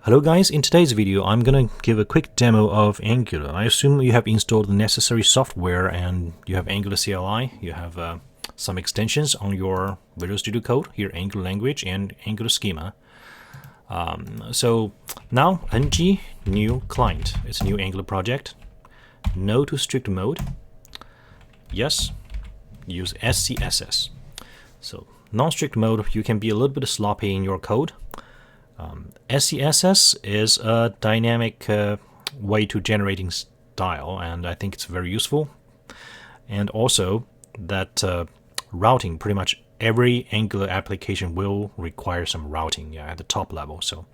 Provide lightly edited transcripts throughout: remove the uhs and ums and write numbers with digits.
Hello guys, in today's video I'm gonna give a quick demo of Angular. I assume you have installed the necessary software and you have Angular CLI, you have some extensions on your Visual Studio Code, here Angular language and Angular schema. So now ng new client, it's a new Angular project. No to strict mode. Yes, use SCSS. So non-strict mode, you can be a little bit sloppy in your code. SCSS is a dynamic way to generating style, and I think it's very useful. And also that routing, pretty much every Angular application will require some routing at the top level. So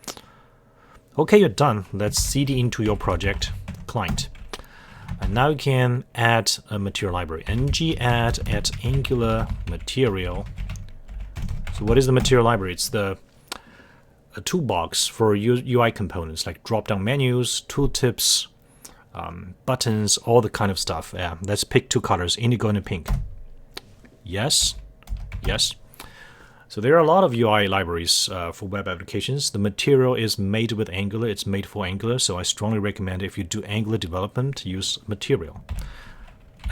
okay, you're done. Let's cd into your project client. And now you can add a material library. ng add at Angular material. So what is the material library? It's a toolbox for UI components like drop-down menus, tooltips, buttons, all the kind of stuff. Yeah, let's pick two colors, indigo and pink. Yes, yes. So there are a lot of UI libraries for web applications. The material is made with Angular, it's made for Angular, so I strongly recommend if you do Angular development, use material.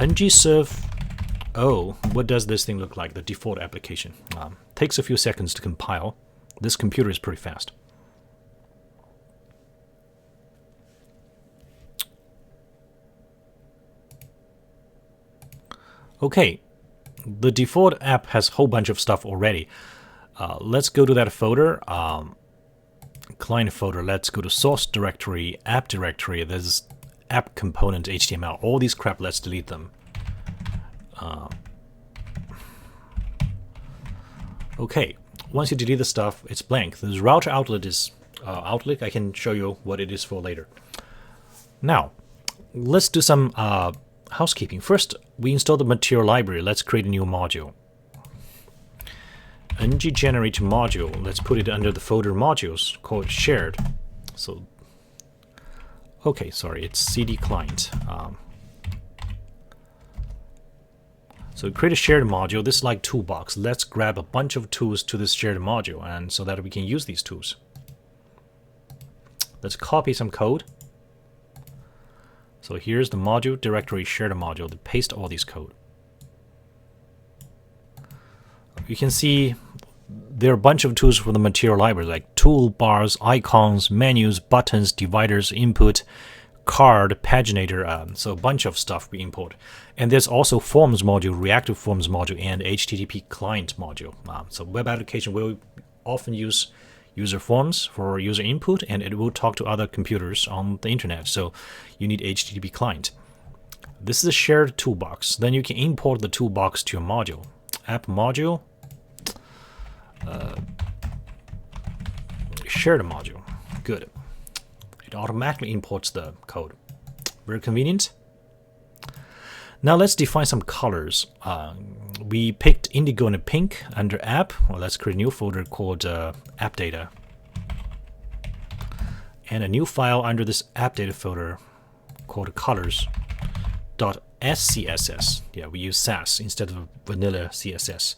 ng-serve, oh, what does this thing look like, the default application? Takes a few seconds to compile. This computer is pretty fast. Okay, the default app has a whole bunch of stuff already. Let's go to that folder, client folder. Let's go to source directory, app directory. There's app component HTML. All these crap, let's delete them. Okay. Once you delete the stuff, it's blank. This router outlet is Outlook. I can show you what it is for later. Now, let's do some housekeeping. First, we install the material library. Let's create a new module. ng generate module. Let's put it under the folder modules called shared. So, okay, sorry, it's cd client. So create a shared module. This is like toolbox. Let's grab a bunch of tools to this shared module, and so that we can use these tools. Let's copy some code. So here's the module directory, shared module, to paste all these code. You can see there are a bunch of tools for the material library, like toolbars, icons, menus, buttons, dividers, input, card, paginator, so a bunch of stuff we import. And there's also forms module, reactive forms module, and HTTP client module. So web application will often use user forms for user input, and it will talk to other computers on the internet. So you need HTTP client. This is a shared toolbox. Then you can import the toolbox to your module. App module, shared module. Good. It automatically imports the code. Very convenient. Now let's define some colors. We picked indigo and pink under app. Well, let's create a new folder called app data. And a new file under this app data folder called colors.scss. Yeah, we use Sass instead of vanilla CSS.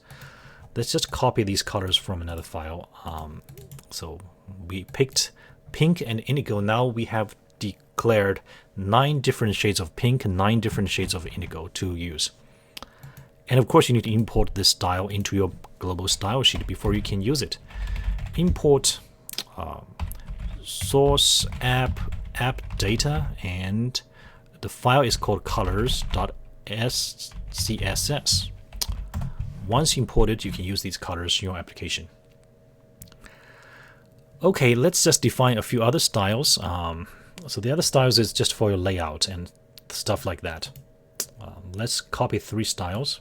Let's just copy these colors from another file. So we picked pink and indigo. Now we have declared 9 different shades of pink and 9 different shades of indigo to use. And of course you need to import this style into your global style sheet before you can use it. Import source app data, and the file is called colors.scss. Once imported, you can use these colors in your application. Okay, let's just define a few other styles. So the other styles is just for your layout and stuff like that. Let's copy 3 styles.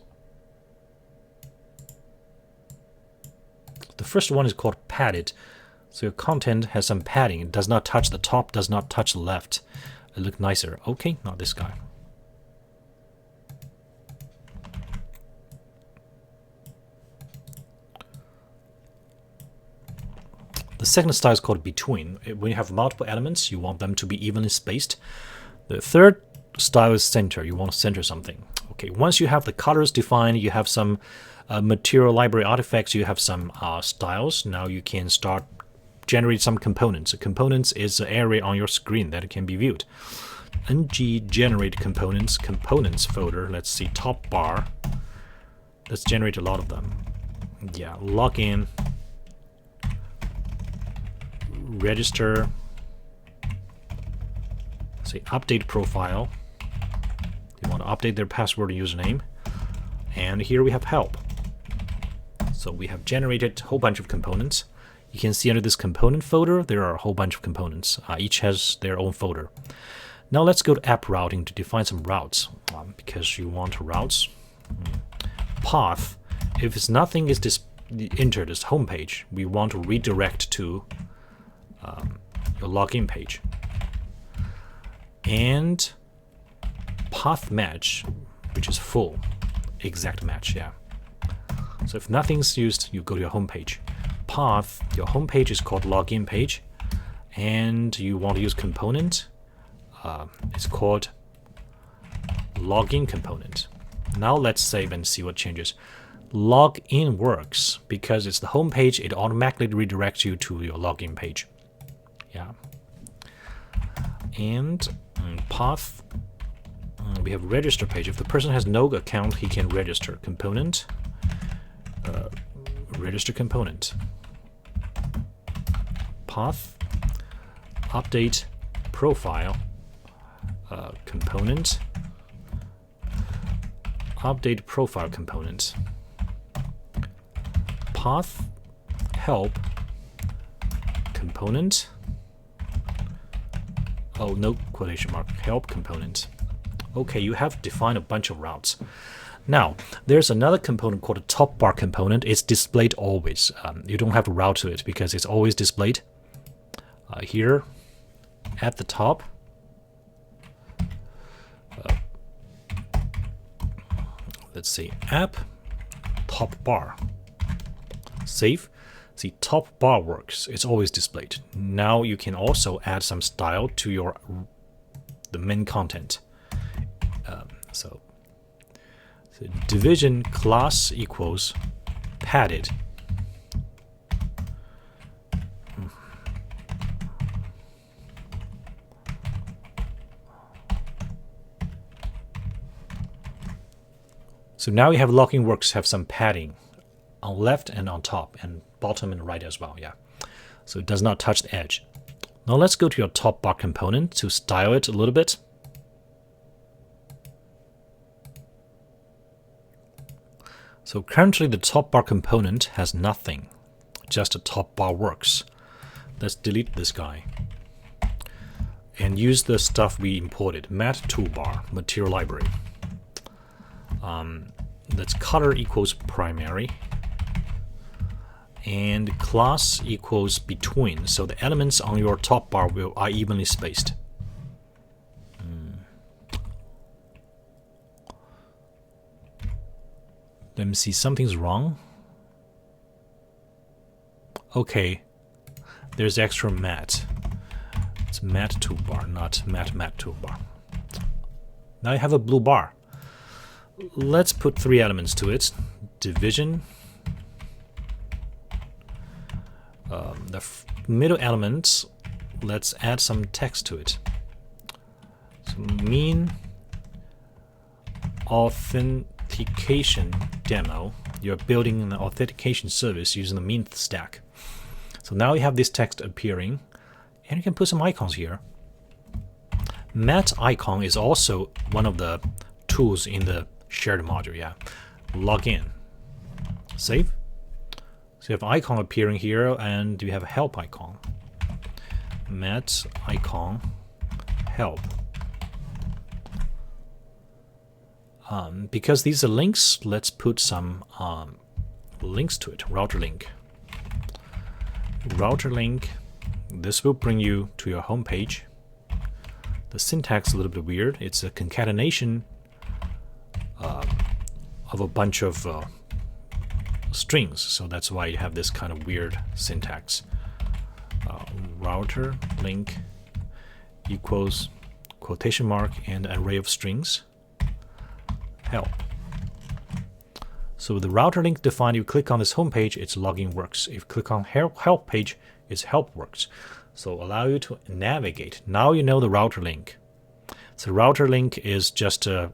The first one is called padded. So your content has some padding. It does not touch the top, does not touch the left. It looks nicer. Okay, not this guy. The second style is called between. When you have multiple elements, you want them to be evenly spaced. The third style is center. You want to center something. Okay, once you have the colors defined, you have some material library artifacts, you have some styles. Now you can start generate some components. Components is an area on your screen that can be viewed. ng generate components, components folder. Let's see, top bar. Let's generate a lot of them. Yeah, login, register, say update profile. You want to update their password and username. And here we have help. So we have generated a whole bunch of components. You can see under this component folder, there are a whole bunch of components. Each has their own folder. Now let's go to app routing to define some routes, because you want routes. Path, if it's nothing is entered as home page, we want to redirect to your login page. And path match, which is full, exact match, yeah. So if nothing's used, you go to your home page. Path, your home page is called login page, and you want to use component. It's called login component. Now let's save and see what changes. Login works because it's the home page. It automatically redirects you to your login page. Yeah. And path, we have register page. If the person has no account, he can register. Component, register component. Path, update profile, component, update profile component. Path, help, component. Oh, no quotation mark, help component. Okay, you have defined a bunch of routes. Now, there's another component called a top bar component. It's displayed always. You don't have to route to it because it's always displayed. Here, at the top, let's see, app, top bar, save. See, top bar works. It's always displayed. Now you can also add some style to the main content. So division class equals padded. So now you have login works have some padding on left and on top and bottom and right as well, yeah. So it does not touch the edge. Now let's go to your top bar component to style it a little bit. So currently the top bar component has nothing, just a top bar works. Let's delete this guy and use the stuff we imported. Mat toolbar, material library. Let's color equals primary and class equals between. So the elements on your top bar are evenly spaced. Let me see, something's wrong. Okay, there's extra mat. It's mat toolbar, not mat toolbar. Now you have a blue bar. Let's put 3 elements to it. Division. The middle element, let's add some text to it. So mean authentication demo. You're building an authentication service using the mean stack. So now you have this text appearing, and you can put some icons here. Mat icon is also one of the tools in the shared module, yeah. Log in. Save. So you have icon appearing here, and you have a help icon. Mat icon help. Because these are links, let's put some links to it. Router link. Router link. This will bring you to your home page. The syntax is a little bit weird. It's a concatenation of a bunch of strings, so that's why you have this kind of weird syntax. Router link equals quotation mark and array of strings. Help. So with the router link defined, you click on this home page, it's login works. If you click on help page, is help works. So allow you to navigate. Now you know the router link. So router link is just a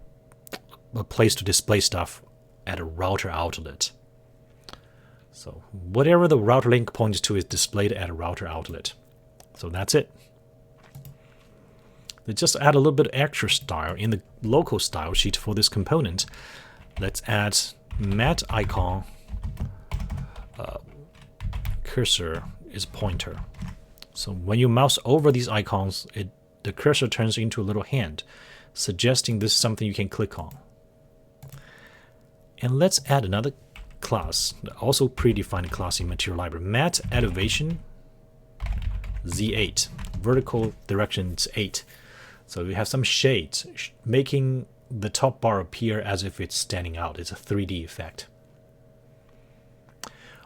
place to display stuff at a router outlet. So whatever the router link points to is displayed at a router outlet. So that's it. Let's just add a little bit of extra style in the local style sheet for this component. Let's add mat icon. Cursor is pointer. So when you mouse over these icons, the cursor turns into a little hand, suggesting this is something you can click on. And let's add another class, also predefined class in material library. Mat elevation Z8, vertical direction is 8. So we have some shades, making the top bar appear as if it's standing out. It's a 3D effect.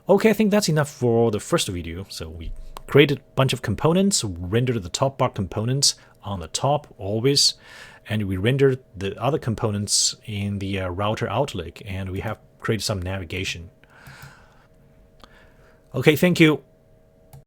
Okay, I think that's enough for the first video. So we created a bunch of components, rendered the top bar components on the top always, and we rendered the other components in the router outlet, and we have created some navigation. Okay, thank you.